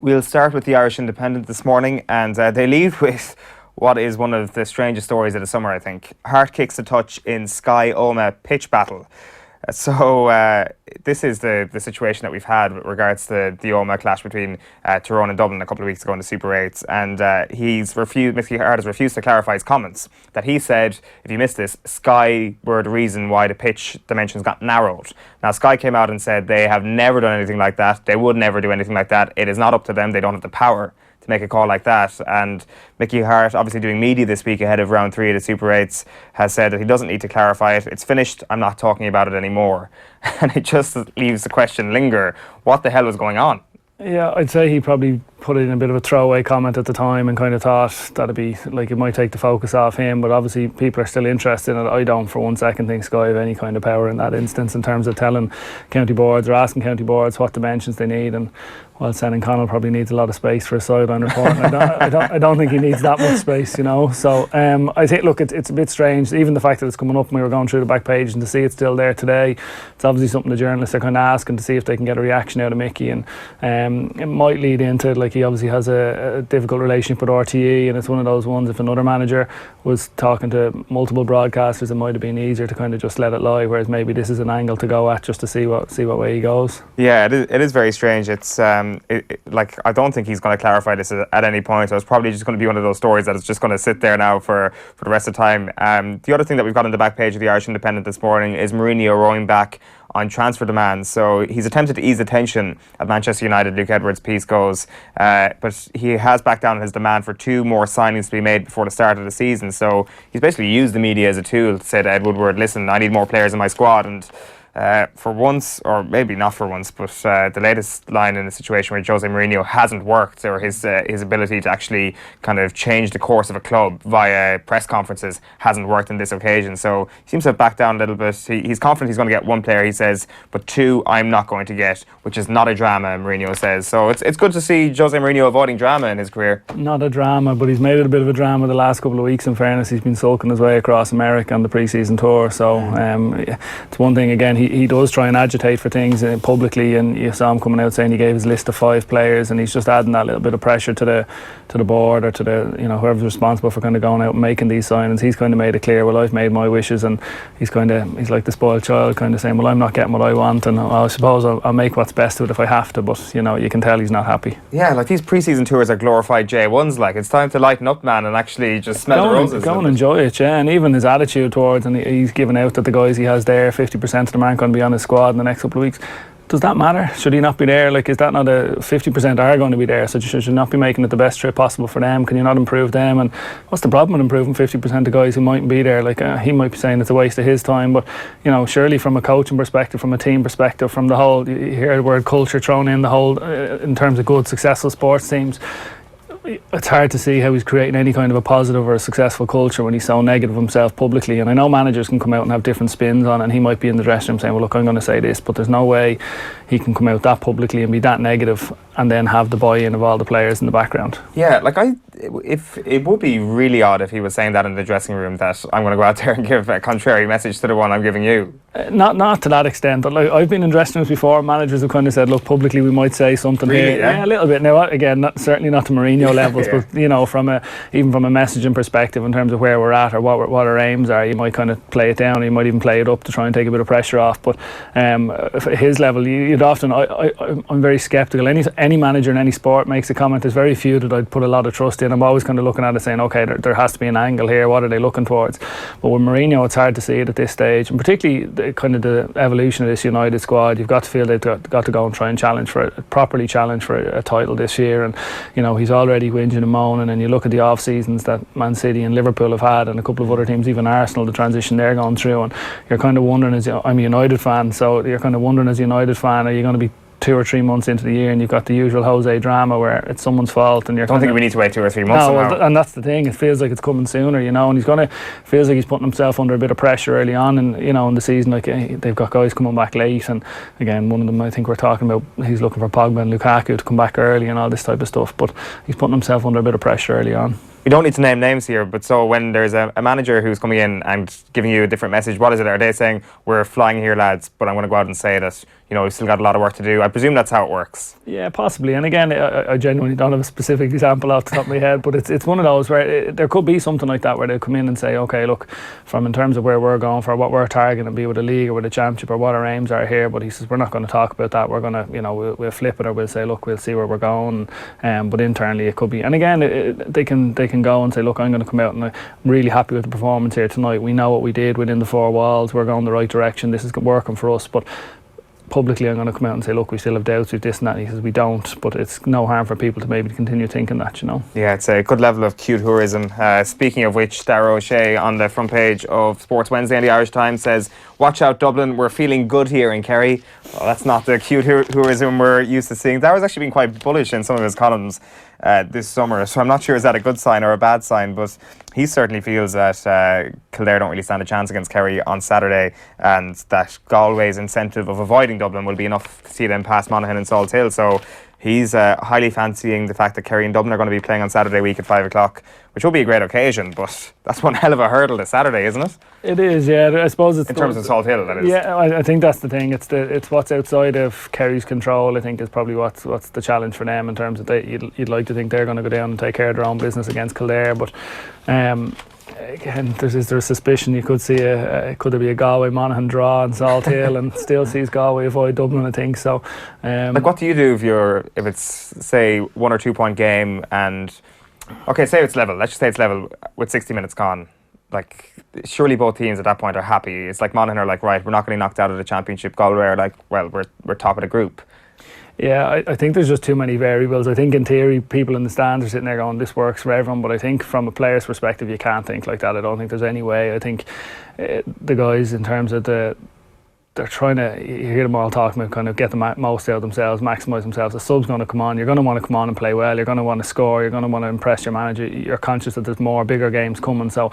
We'll start with the Irish Independent this morning, and they lead with what is one of the strangest stories of the summer, I think. Harte kicks a touch in Sky Oma pitch battle. This is the situation that we've had with regards to the Oma clash between Tyrone and Dublin a couple of weeks ago in the Super 8s, and Mickey Harte has refused to clarify his comments. That he said, if you missed this, Sky were the reason why the pitch dimensions got narrowed. Now, Sky came out and said they have never done anything like that. They would never do anything like that. It is not up to them. They don't have the power to make a call like that. And Mickey Harte, obviously doing media this week ahead of round 3 of the Super 8s, has said that he doesn't need to clarify it. It's finished. I'm not talking about it anymore. And it just leaves the question linger. What the hell was going on? Yeah, I'd say he probably put it in a bit of a throwaway comment at the time and kind of thought that'd be like it might take the focus off him, but obviously people are still interested in it. I don't for one second think Sky have any kind of power in that instance in terms of telling county boards or asking county boards what dimensions they need, and while Senan Connell probably needs a lot of space for a sideline report, I don't think he needs that much space, you know. So I think, look, it's a bit strange, even the fact that it's coming up and we were going through the back page, and to see it's still there today, it's obviously something the journalists are kind of asking to see if they can get a reaction out of Mickey, and it might lead into, like, he obviously has a difficult relationship with RTE, and it's one of those ones, if another manager was talking to multiple broadcasters, it might have been easier to kind of just let it lie, whereas maybe this is an angle to go at just to see what way he goes. Yeah, it is very strange. It's like, I don't think he's going to clarify this at any point. So it's probably just going to be one of those stories that is just going to sit there now for the rest of the time. The other thing that we've got on the back page of the Irish Independent this morning is Mourinho rowing back on transfer demands. So he's attempted to ease the tension at Manchester United, Luke Edwards' piece goes, but he has backed down on his demand for 2 more signings to be made before the start of the season. So he's basically used the media as a tool to say to Ed Woodward, listen, I need more players in my squad. And for once, or maybe not for once, but the latest line in a situation where Jose Mourinho hasn't worked, or his ability to actually kind of change the course of a club via press conferences hasn't worked on this occasion. So he seems to have backed down a little bit. He's confident he's going to get 1 player, he says, but 2 I'm not going to get, which is not a drama, Mourinho says. So it's good to see Jose Mourinho avoiding drama in his career. Not a drama, but he's made it a bit of a drama the last couple of weeks. In fairness, he's been sulking his way across America on the pre-season tour. So it's one thing, again, he does try and agitate for things publicly, and you saw him coming out saying he gave his list of 5 players, and he's just adding that little bit of pressure to the board, or to the, you know, whoever's responsible for kind of going out and making these signings. He's kind of made it clear, well, I've made my wishes, and he's like the spoiled child, kind of saying, well, I'm not getting what I want, and I suppose I'll make what's best of it if I have to. But you know, you can tell he's not happy. Yeah, like, these pre-season tours are glorified J1s. Like, it's time to lighten up, man, and actually just smell the roses. Go and enjoy it, yeah. And even his attitude towards, and he's given out that the guys he has there, 50% of them aren't going to be on his squad in the next couple of weeks. Does that matter? Should he not be there? Like, is that not 50% are going to be there? So should you not be making it the best trip possible for them? Can you not improve them? And what's the problem with improving 50% of guys who mightn't be there? Like, he might be saying it's a waste of his time, but you know, surely from a coaching perspective, from a team perspective, from the whole, you hear the word culture thrown in, the whole in terms of good, successful sports teams. It's hard to see how he's creating any kind of a positive or a successful culture when he's so negative himself publicly. And I know managers can come out and have different spins on it, and he might be in the dressing room saying, well, look, I'm going to say this, but there's no way he can come out that publicly and be that negative and then have the buy-in of all the players in the background. Yeah, like, if it would be really odd if he was saying that in the dressing room, that I'm going to go out there and give a contrary message to the one I'm giving you. Not to that extent, but like, I've been in dressing rooms before, managers have kind of said, look, publicly we might say something really, here. Yeah, a little bit. Now, again, certainly not to Mourinho levels, yeah. But you know, even from a messaging perspective, in terms of where we're at or what our aims are, you might kind of play it down, or you might even play it up to try and take a bit of pressure off. But at his level, you'd often, I'm very sceptical. Any manager in any sport makes a comment, there's very few that I'd put a lot of trust in. I'm always kind of looking at it saying, okay, there has to be an angle here, what are they looking towards? But with Mourinho, it's hard to see it at this stage, and particularly the evolution of this United squad. You've got to feel they've got to go and try and properly challenge for a title this year. And you know, he's already whinging and moaning, and you look at the off seasons that Man City and Liverpool have had, and a couple of other teams, even Arsenal, the transition they're going through, and you're kind of wondering, I'm a United fan, so you're kind of wondering, as a United fan, are you going to be 2 or 3 months into the year and you've got the usual Jose drama where it's someone's fault, and you're, I don't think we need to wait 2 or 3 months. No, and that's the thing, it feels like it's coming sooner, you know, and feels like he's putting himself under a bit of pressure early on, and you know, in the season, like, they've got guys coming back late, and again, one of them, I think we're talking about, he's looking for Pogba and Lukaku to come back early and all this type of stuff, but he's putting himself under a bit of pressure early on. We don't need to name names here, but so when there's a manager who's coming in and giving you a different message, what is it? Are they saying, we're flying here, lads, but I'm going to go out and say that, we've still got a lot of work to do? I presume that's how it works. Yeah, possibly. And again, I genuinely don't have a specific example off the top of my head, but it's one of those where there could be something like that where they come in and say, okay, look, from in terms of where we're going for, what we're targeting, be with a league or with a championship or what our aims are here, but he says, we're not going to talk about that. We're going to, we'll flip it, or we'll say, look, we'll see where we're going. But internally it could be. And again, they can go and say, look, I'm going to come out and I'm really happy with the performance here tonight. We know what we did within the four walls. We're going the right direction. This is working for us. But publicly I'm going to come out and say, look, we still have doubts with this and that. And he says, we don't, but it's no harm for people to maybe continue thinking that, Yeah, it's a good level of cute tourism. Speaking of which, Darragh O'Shea on the front page of Sports Wednesday in the Irish Times says, watch out Dublin, we're feeling good here in Kerry. Well, that's not the cute tourism we're used to seeing. Darragh's actually been quite bullish in some of his columns this summer, so I'm not sure is that a good sign or a bad sign, but he certainly feels that Kildare don't really stand a chance against Kerry on Saturday, and that Galway's incentive of avoiding Dublin will be enough to see them past Monaghan and Salt Hill. So he's highly fancying the fact that Kerry and Dublin are going to be playing on Saturday week at 5 o'clock, which will be a great occasion, but that's one hell of a hurdle this Saturday, isn't it? It is, yeah. I suppose it's... In terms of Salt Hill, that is. Yeah, I think that's the thing. It's what's outside of Kerry's control, I think, is probably what's the challenge for them in terms of you'd like to think they're going to go down and take care of their own business against Kildare, but... again, there's a suspicion you could see could there be a Galway Monaghan draw in Salt Hill and still sees Galway avoid Dublin, I think. So, what do you do if it's say 1 or 2 point game and say it's level? Let's just say it's level with 60 minutes gone. Like, surely both teams at that point are happy. It's like Monaghan are like, right, we're not getting knocked out of the championship. Galway are like, well, we're top of the group. Yeah, I think there's just too many variables. I think in theory people in the stands are sitting there going, this works for everyone, but I think from a player's perspective you can't think like that. I don't think there's any way. I think the guys, in terms of they're trying to, you hear them all talking about kind of get the most out of themselves, maximise themselves. The sub's going to come on, you're going to want to come on and play well, you're going to want to score, you're going to want to impress your manager, you're conscious that there's more bigger games coming. So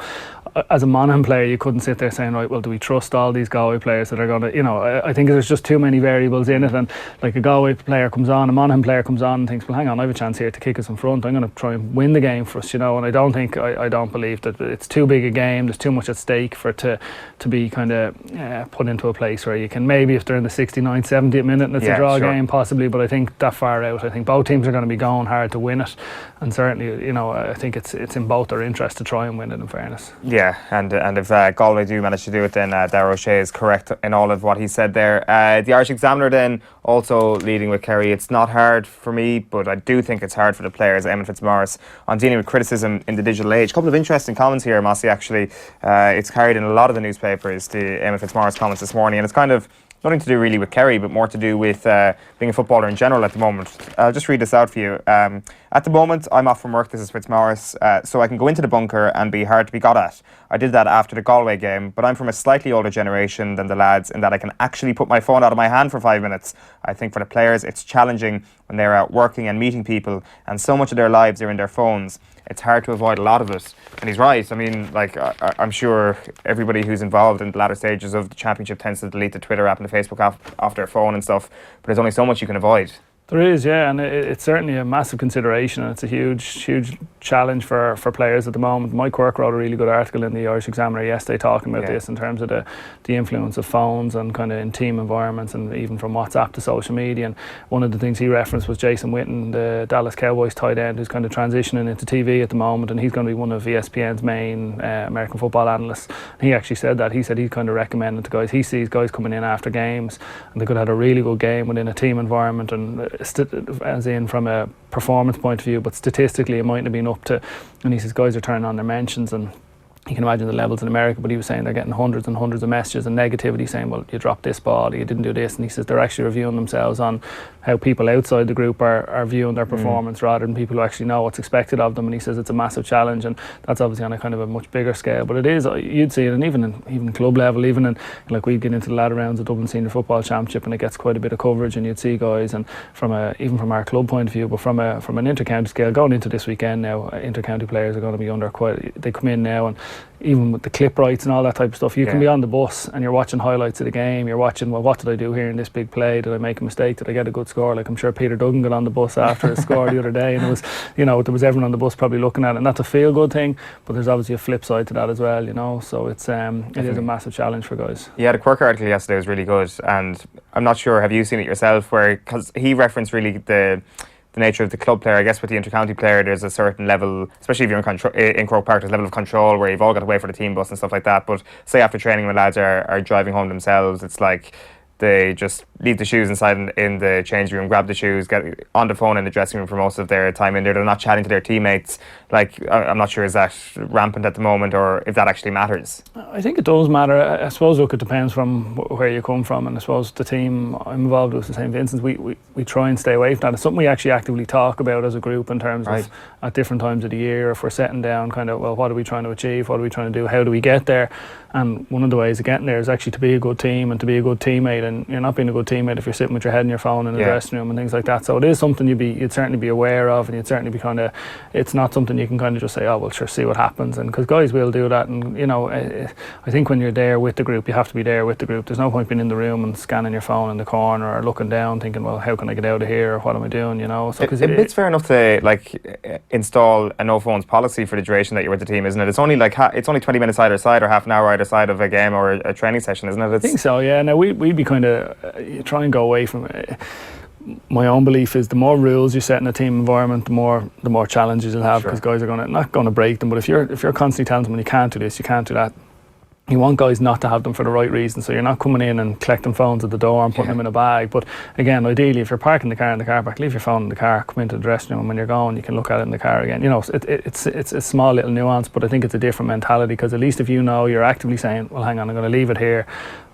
as a Monaghan player you couldn't sit there saying, right, well, do we trust all these Galway players that are going to, I think there's just too many variables in it, and like a Galway player comes on, a Monaghan player comes on and thinks, well, hang on, I have a chance here to kick us in front, I'm going to try and win the game for us, and I don't believe that it's too big a game, there's too much at stake for it to be kind of put into a place where you can, maybe if they're in the 69th, 70th minute and it's a draw game possibly, but I think that far out, I think both teams are going to be going hard to win it, and certainly I think it's in both their interest to try and win it, in fairness. Yeah, and if Galway do manage to do it, then Darragh O'Shea is correct in all of what he said there. The Irish Examiner then also leading with Kerry. It's not hard for me, but I do think it's hard for the players, Eamon Fitzmaurice, on dealing with criticism in the digital age. A couple of interesting comments here, Mossy, actually. It's carried in a lot of the newspapers, the Eamon Fitzmaurice comments this morning, and it's kind of nothing to do really with Kerry, but more to do with being a footballer in general at the moment. I'll just read this out for you. At the moment, I'm off from work, this is Fitzmaurice, so I can go into the bunker and be hard to be got at. I did that after the Galway game, but I'm from a slightly older generation than the lads in that I can actually put my phone out of my hand for 5 minutes. I think for the players, it's challenging when they're out working and meeting people, and so much of their lives are in their phones. It's hard to avoid a lot of it. And he's right. I mean, like, I'm sure everybody who's involved in the latter stages of the championship tends to delete the Twitter app and the Facebook app off their phone and stuff, but there's only so much you can avoid. There is, yeah, and it's certainly a massive consideration, and it's a huge challenge for players at the moment. Mike Quirk wrote a really good article in the Irish Examiner yesterday talking about this in terms of the influence of phones and kind of in team environments, and even from WhatsApp to social media. And one of the things he referenced was Jason Witten, the Dallas Cowboys tight end, who's kind of transitioning into TV at the moment, and he's going to be one of ESPN's main American football analysts. And he actually said that. He said he's kind of recommending to guys, he sees guys coming in after games and they could have had a really good game within a team environment, and as in from a performance point of view, but statistically it mightn't have been up to, and he says guys are turning on their mentions, and you can imagine the levels in America, but he was saying they're getting hundreds and hundreds of messages and negativity saying, well, you dropped this ball, you didn't do this, and he says they're actually reviewing themselves on how people outside the group are viewing their performance rather than people who actually know what's expected of them. And he says it's a massive challenge, and that's obviously on a kind of a much bigger scale, but it is, you'd see it, and even club level, even in, like, we get into the latter rounds of Dublin Senior Football Championship and it gets quite a bit of coverage, and you'd see guys, and even from our club point of view, but from an inter-county scale, going into this weekend now, inter-county players are going to be under quite, they come in now, and even with the clip rights and all that type of stuff, you can be on the bus and you're watching highlights of the game. You're watching, well, what did I do here in this big play? Did I make a mistake? Did I get a good score? Like, I'm sure Peter Duggan got on the bus after his score the other day, and it was, you know, there was everyone on the bus probably looking at it, and that's a feel good thing, but there's obviously a flip side to that as well, you know. So it's it is a massive challenge for guys. Yeah, the Quirk article yesterday was really good, and I'm not sure, have you seen it yourself, where, because he referenced really the nature of the club player. I guess with the intercounty player, there's a certain level, especially if you're in Croke Park, there's a level of control where you've all got to wait for the team bus and stuff like that. But say after training when lads are driving home themselves, it's like they just leave the shoes inside in the changing room, grab the shoes, get on the phone in the dressing room for most of their time in there. They're not chatting to their teammates. Like, I'm not sure, is that rampant at the moment, or if that actually matters? I think it does matter. I suppose, look, it depends from where you come from, and I suppose the team I'm involved with, the St. Vincent's, we try and stay away from that. It's something we actually actively talk about as a group in terms of at different times of the year, if we're setting down kind of, well, what are we trying to achieve, what are we trying to do, how do we get there? And one of the ways of getting there is actually to be a good team and to be a good teammate, and you're not being a good teammate if you're sitting with your head in your phone in the dressing room and things like that. So it is something you'd certainly be aware of, and you'd certainly be kind of, it's not something you can kind of just say, oh, well, sure, see what happens, and because guys will do that. And, you know, I think when you're there with the group, you have to be there with the group. There's no point being in the room and scanning your phone in the corner or looking down thinking, well, how can I get out of here, or what am I doing, you know? So it's fair enough to like install a no phones policy for the duration that you're with the team, isn't it? It's only like it's only 20 minutes either side, or half an hour either side of a game or a training session, isn't it? I think so, yeah. Now we'd be kind of try and go away from it. My own belief is the more rules you set in a team environment, the more challenges you'll have, because guys are not going to break them. But if you're constantly telling them, you can't do this, you can't do that, you want guys not to have them for the right reason. So you're not coming in and collecting phones at the door and putting them in a bag. But again, ideally, if you're parking the car in the car park, leave your phone in the car, come into the dressing room, and when you're going, you can look at it in the car again. You know, it's a small little nuance, but I think it's a different mentality, because at least if you know, you're actively saying, well, hang on, I'm going to leave it here,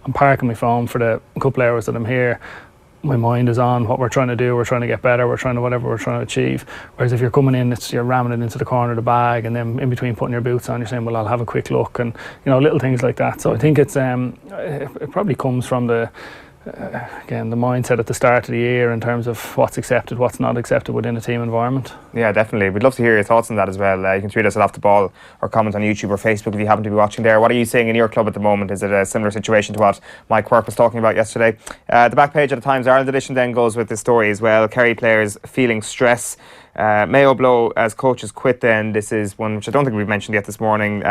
I'm parking my phone for the couple of hours that I'm here, my mind is on what we're trying to do, we're trying to get better, we're trying to whatever we're trying to achieve. Whereas if you're coming in, you're ramming it into the corner of the bag, and then in between putting your boots on, you're saying, well, I'll have a quick look, and, you know, little things like that. So I think it's it probably comes from the again, the mindset at the start of the year in terms of what's accepted, what's not accepted within a team environment. Yeah, definitely. We'd love to hear your thoughts on that as well. You can tweet us at Off the Ball, or comment on YouTube or Facebook if you happen to be watching there. What are you seeing in your club at the moment? Is it a similar situation to what Mike Quirk was talking about yesterday? The back page of the Times Ireland edition then goes with this story as well. Kerry players feeling stress. Mayo blow as coaches quit then. This is one which I don't think we've mentioned yet this morning.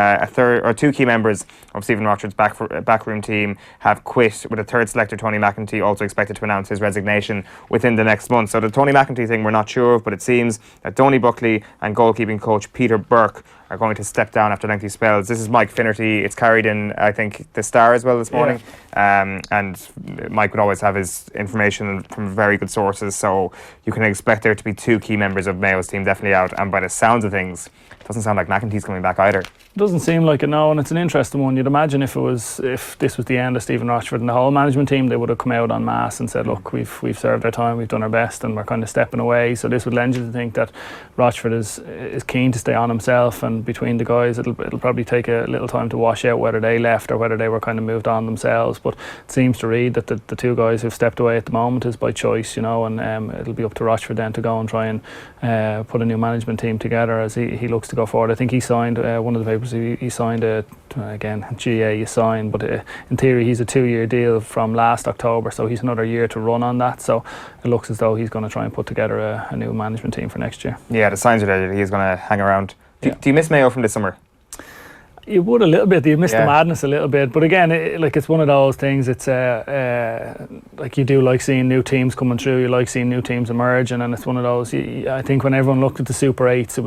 Two key members of Stephen Rochford's backroom team have quit, with a third selector, Tony McEntee, also expected to announce his resignation within the next month. So the Tony McEntee thing we're not sure of, but it seems that Donny Buckley and goalkeeping coach Peter Burke are going to step down after lengthy spells. This is Mike Finnerty. It's carried in, I think, the Star as well this morning. And Mike would always have his information from very good sources, so you can expect there to be two key members of Mayo's team definitely out. And by the sounds of things, it doesn't sound like McEntee's coming back either. Doesn't seem like it, no, and it's an interesting one. You'd imagine if this was the end of Stephen Rochford and the whole management team, they would have come out en masse and said, look, we've served our time, we've done our best, and we're kind of stepping away. So this would lend you to think that Rochford is keen to stay on himself, and between the guys it'll probably take a little time to wash out whether they left or whether they were kind of moved on themselves. But it seems to read that the two guys who've stepped away at the moment is by choice, you know, and it'll be up to Rochford then to go and try and put a new management team together as he looks to go forward. I think he signed one of the papers, he signed again, GA you sign, but in theory he's a 2-year deal from last October, so he's another year to run on that. So it looks as though he's going to try and put together a new management team for next year. Yeah, the signs are there that he's going to hang around. Do you miss Mayo from this summer? You would a little bit. You miss the madness a little bit, but again, it's one of those things. It's like you do like seeing new teams coming through. You like seeing new teams emerging, and it's one of those. I think when everyone looked at the Super 8s, it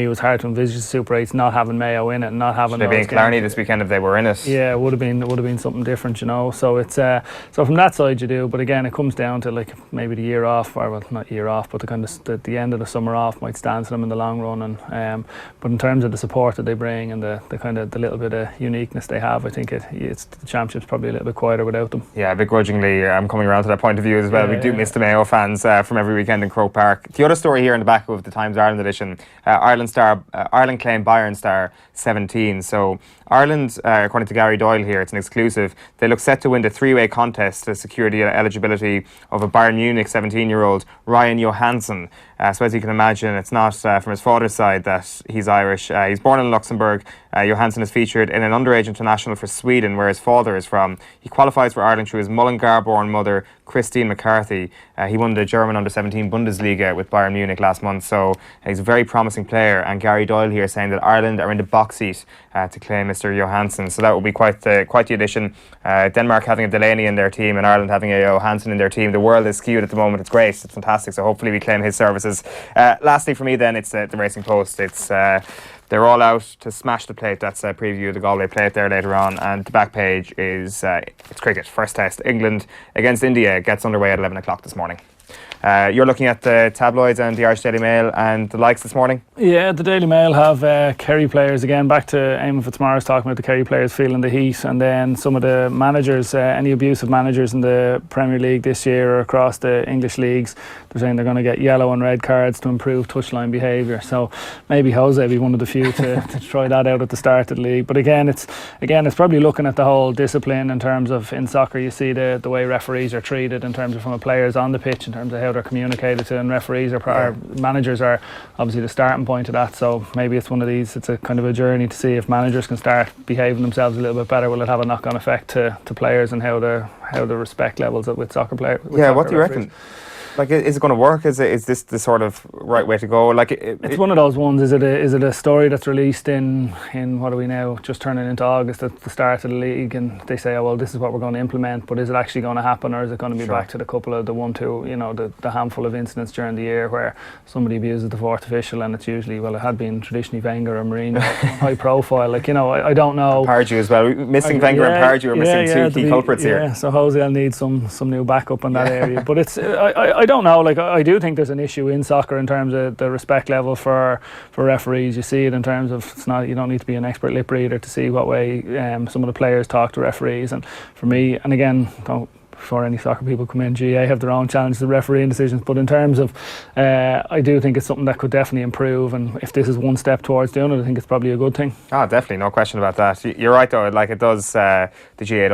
was hard to envisage the Super 8s not having Mayo in it, and not having. Should they be in Clarny this weekend if they were in it? Yeah, it would have been something different, you know. So it's so from that side you do, but again, it comes down to like maybe the year off, or well, not year off, but the kind of the end of the summer off might stand to them in the long run, and but in terms of the support that they bring and the kind of the little bit of uniqueness they have, I think it's the championship's probably a little bit quieter without them. Yeah, begrudgingly, I'm coming around to that point of view as well. We do miss the Mayo fans from every weekend in Croke Park. The other story here in the back of the Times Ireland edition, Ireland claim Bayern star 17. So Ireland, according to Gary Doyle here, it's an exclusive, they look set to win the three-way contest to secure the eligibility of a Bayern Munich 17-year-old Ryan Johansson. So as you can imagine, it's not from his father's side that he's Irish. He's born in Luxembourg. Johansson is featured in an underage international for Sweden, where his father is from. He qualifies for Ireland through his Mullingar-born mother, Christine McCarthy. He won the German under-17 Bundesliga with Bayern Munich last month, so he's a very promising player. And Gary Doyle here saying that Ireland are in the box seat to claim Mr. Johansson, so that will be quite the addition. Denmark having a Delaney in their team and Ireland having a Johansson in their team. The world is skewed at the moment. It's great, it's fantastic, so hopefully we claim his services. Lastly for me then, it's the Racing Post. It's they're all out to smash the plate. That's a preview of the Galway plate there later on. And the back page is it's cricket. First test, England against India, gets underway at 11 o'clock this morning. You're looking at the tabloids and the Irish Daily Mail and the likes this morning? Yeah, the Daily Mail have Kerry players again. Back to Eamon Fitzmaurice talking about the Kerry players feeling the heat, and then some of the managers, any abusive managers in the Premier League this year or across the English leagues, they're saying they're going to get yellow and red cards to improve touchline behaviour. So maybe Jose will be one of the few to try that out at the start of the league. But again, it's probably looking at the whole discipline in terms of, in soccer you see the way referees are treated in terms of from a players on the pitch, in terms of how they're communicated to, and referees or managers are obviously the starting point of that. So maybe it's one of these, it's a kind of a journey to see if managers can start behaving themselves a little bit better. Will it have a knock-on effect to players and how the respect levels with soccer players? Yeah, what do you reckon? Like, is it going to work? Is this the sort of right way to go? Like, it's one of those ones. Is it a story that's released in what are we now? Just turning into August at the start of the league, and they say, oh well, this is what we're going to implement. But is it actually going to happen, or is it going to be back to the couple of the handful of incidents during the year where somebody abuses the fourth official, and it's usually, well, it had been traditionally Wenger or Mourinho, high profile. Like, I don't know. Pardew as well. Missing Wenger and Pardew are missing two key culprits here. Yeah, so Jose will need some new backup in that area. But it's I don't know. Like, I do think there's an issue in soccer in terms of the respect level for referees. You see it in terms of, it's not, you don't need to be an expert lip reader to see what way some of the players talk to referees. And for me, and again, before any soccer people come in, GA have their own challenges to refereeing decisions, but in terms of I do think it's something that could definitely improve, and if this is one step towards doing it, I think it's probably a good thing. Definitely, no question about that. You're right though, like it does, the GA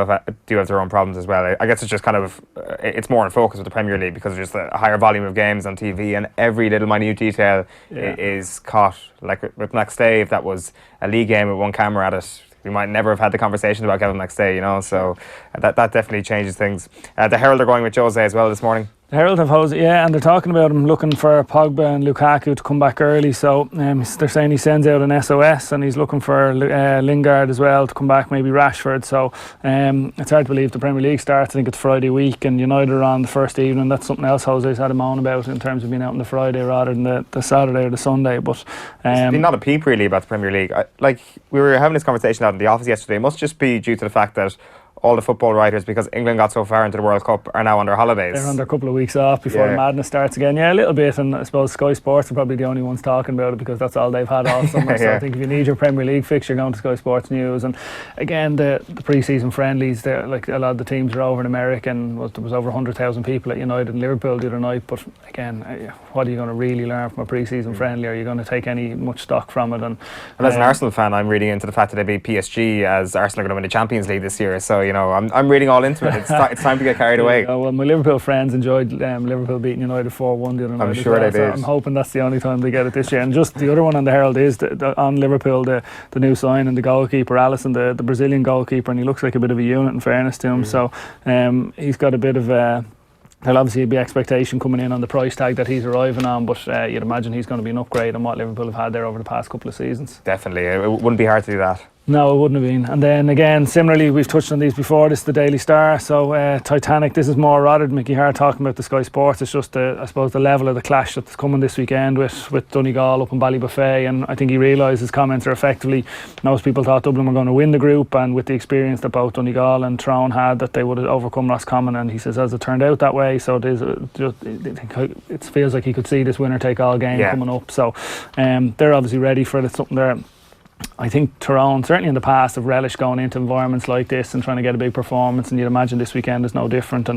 do have their own problems as well. I guess it's just kind of, it's more in focus with the Premier League because there's just a higher volume of games on TV, and every little minute detail is caught. Like with McStay, if that was a league game with one camera at it, we might never have had the conversation about Kevin McStay, so that definitely changes things. The Herald are going with Jose as well this morning. The Herald have Jose, and they're talking about him looking for Pogba and Lukaku to come back early. So they're saying he sends out an SOS, and he's looking for Lingard as well to come back, maybe Rashford. So it's hard to believe the Premier League starts. I think it's Friday week, and United are on the first evening. That's something else Jose's had a moan about in terms of being out on the Friday rather than the Saturday or the Sunday. But it's been not a peep really about the Premier League. Like, we were having this conversation out in the office yesterday. It must just be due to the fact that all the football writers, because England got so far into the World Cup, are now on their holidays. They're on their couple of weeks off before the madness starts again. Yeah, a little bit, and I suppose Sky Sports are probably the only ones talking about it because that's all they've had all summer. So I think if you need your Premier League fixture, going to Sky Sports News. And again, the pre-season friendlies, like a lot of the teams are over in America, and there was over 100,000 people at United and Liverpool the other night. But again, what are you going to really learn from a pre-season friendly? Are you going to take any much stock from it? And as an Arsenal fan, I'm reading into the fact that they beat PSG, as Arsenal are going to win the Champions League this year. So I'm reading all into it. It's time to get carried away. Well, my Liverpool friends enjoyed Liverpool beating United 4-1 the other night. I'm sure they did. So I'm hoping that's the only time they get it this year. And just the other one on the Herald is on Liverpool, the new sign and the goalkeeper, Alisson, the Brazilian goalkeeper, and he looks like a bit of a unit in fairness to him. So he's got a bit of there'll obviously be expectation coming in on the price tag that he's arriving on, but you'd imagine he's going to be an upgrade on what Liverpool have had there over the past couple of seasons. Definitely, it wouldn't be hard to do that. No, it wouldn't have been. And then again, similarly, we've touched on these before. This is the Daily Star. So Titanic, this is more rather than Mickey Harte talking about the Sky Sports. It's just, I suppose, the level of the clash that's coming this weekend with Donegal up in Ballybuffet. And I think he realised his comments are effectively, most people thought Dublin were going to win the group, and with the experience that both Donegal and Tyrone had, that they would have overcome Roscommon. And he says, as it turned out that way, so it is it feels like he could see this winner-take-all game coming up. So they're obviously ready for it. It's something they're, I think Tyrone, certainly in the past, have relished going into environments like this and trying to get a big performance, and you'd imagine this weekend is no different.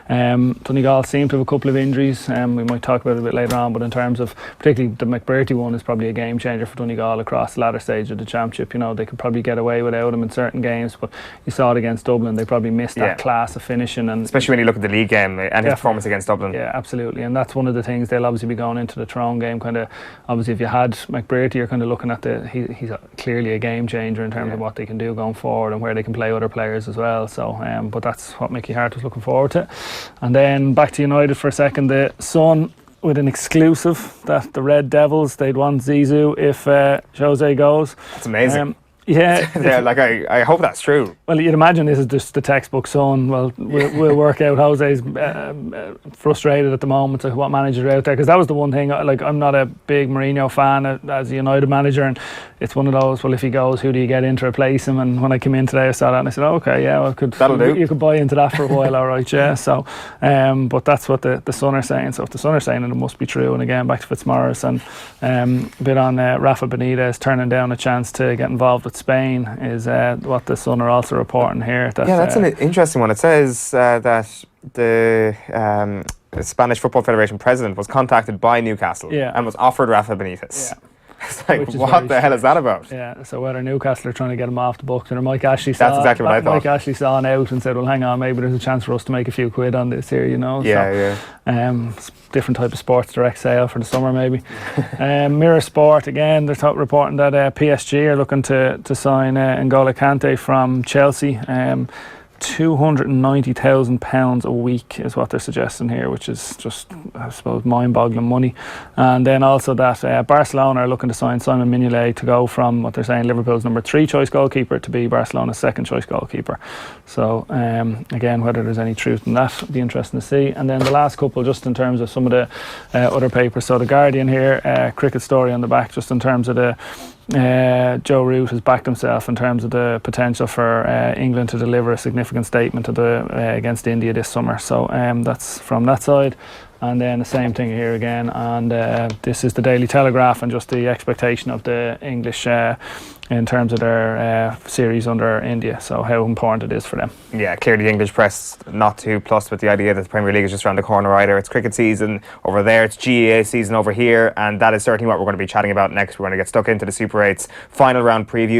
And Donegal seem to have a couple of injuries, we might talk about it a bit later on, but in terms of particularly the McBurty one is probably a game changer for Donegal across the latter stage of the championship. They could probably get away without him in certain games, but you saw it against Dublin, they probably missed that class of finishing, and especially when you look at the league game and his performance against Dublin. Yeah, absolutely, and that's one of the things they'll obviously be going into the Tyrone game, kind of obviously if you had McBurty, you're kind of looking at he's clearly a game changer in terms of what they can do going forward and where they can play other players as well. So, but that's what Mickey Harte was looking forward to. And then back to United for a second. The Sun with an exclusive that the Red Devils, they'd want Zizou if Jose goes. That's amazing. Yeah, yeah. Like I hope that's true. Well, you'd imagine this is just the textbook Sun. Well, we'll work out. Jose's frustrated at the moment of what managers are out there, because that was the one thing. Like, I'm not a big Mourinho fan as a United manager, and it's one of those. Well, if he goes, who do you get in to replace him? And when I came in today, I saw that and I said, oh, okay, yeah, well, that'll do. You could buy into that for a while, all right, yeah. So, but that's what the Sun are saying. So if the Sun are saying it, it must be true. And again, back to Fitzmaurice and a bit on Rafa Benitez turning down a chance to get involved with Spain is what the Sun are also reporting here. That, that's an interesting one. It says that the Spanish Football Federation president was contacted by Newcastle and was offered Rafa Benitez. Yeah. It's like, what the hell is that about? Yeah, so whether Newcastle are trying to get him off the books, or Mike Ashley saw, that's exactly what I thought. Mike Ashley saw an out and said, well, hang on, maybe there's a chance for us to make a few quid on this here, you know. Different type of sports direct sale for the summer, maybe. Mirror Sport, again, they're reporting that PSG are looking to sign N'Golo Kante from Chelsea. £290,000 a week is what they're suggesting here, which is just, I suppose, mind-boggling money. And then also that Barcelona are looking to sign Simon Mignolet to go from what they're saying Liverpool's number 3 choice goalkeeper to be Barcelona's 2nd choice goalkeeper. So again, whether there's any truth in that would be interesting to see. And then the last couple, just in terms of some of the other papers. So the Guardian here, cricket story on the back, just in terms of the Joe Root has backed himself in terms of the potential for England to deliver a significant statement against India this summer. So that's from that side. And then the same thing here again, and this is the Daily Telegraph and just the expectation of the English in terms of their series under India, so how important it is for them. Yeah, clearly the English press not too plussed with the idea that the Premier League is just around the corner either. It's cricket season over there, it's GAA season over here, and that is certainly what we're going to be chatting about next. We're going to get stuck into the Super 8's final round preview.